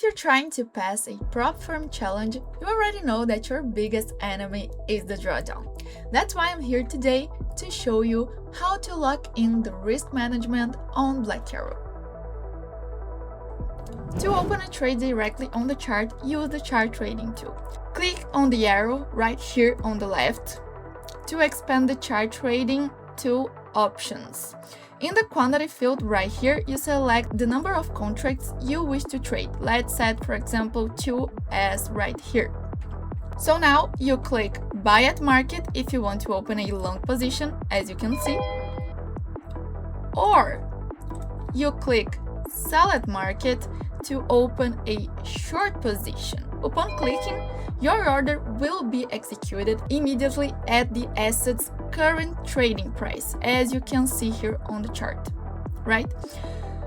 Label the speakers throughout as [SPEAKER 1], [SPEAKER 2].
[SPEAKER 1] If you're trying to pass a prop firm challenge, you already know that your biggest enemy is the drawdown. That's why I'm here today to show you how to lock in the risk management on BlackArrow. To open a trade directly on the chart, use the chart trading tool. Click on the arrow right here on the left to expand the chart trading to options. In the quantity field right here, you select the number of contracts you wish to trade. Let's set, for example, 2 as right here. So now you click buy at market if you want to open a long position, as you can see, or you click sell at market to open a short position. Upon clicking, your order will be executed immediately at the asset's current trading price, as you can see here on the chart, right?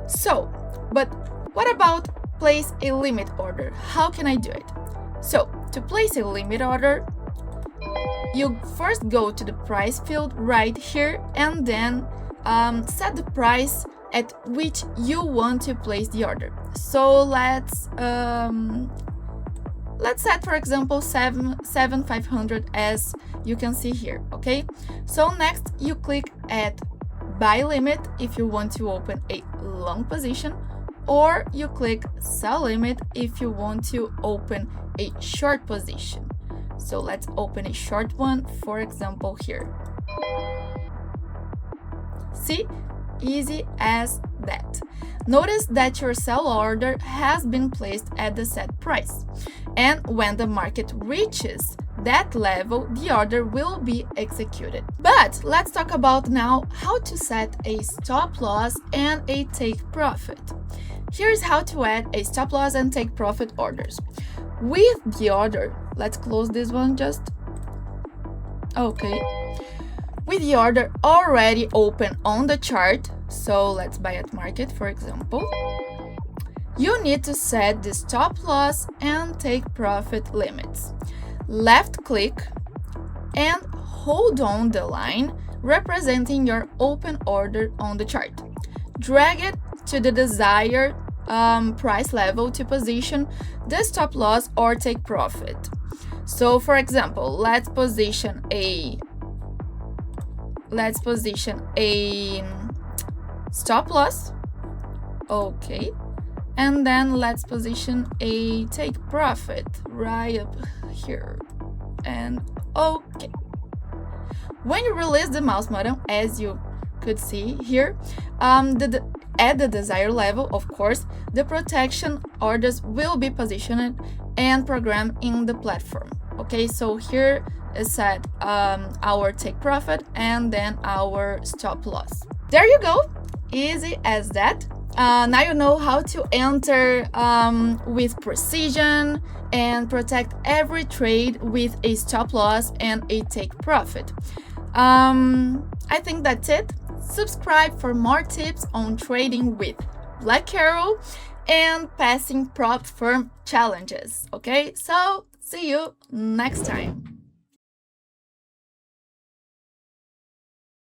[SPEAKER 1] So, but what about place a limit order? How can I do it? So, to place a limit order, you first go to the price field right here and then set the price at which you want to place the order. So let's set, for example, 7,500 as you can see here, okay? So next you click at buy limit if you want to open a long position, or you click sell limit if you want to open a short position. So let's open a short one, for example, here. See? Easy as that. Notice that your sell order has been placed at the set price, and when the market reaches that level, the order will be executed. But let's talk about now how to set a stop loss and a take profit. Here's how to add a stop loss and take profit orders. With the order, let's close this one just. Okay. With the order already open on the chart, so let's buy at market, for example, you need to set the stop loss and take profit limits. Left click and hold on the line representing your open order on the chart. Drag it to the desired price level to position the stop loss or take profit. So, for example, let's position a stop loss, okay, and then let's position a take profit right up here, and okay. When you release the mouse button, as you could see here, at the desired level, of course, the protection orders will be positioned and programmed in the platform. Okay, so here is set our take profit and then our stop loss. There you go, easy as that. Now you know how to enter with precision and protect every trade with a stop loss and a take profit. I think that's it. Subscribe for more tips on trading with BlackArrow and passing prop firm challenges. Okay, so see you next time.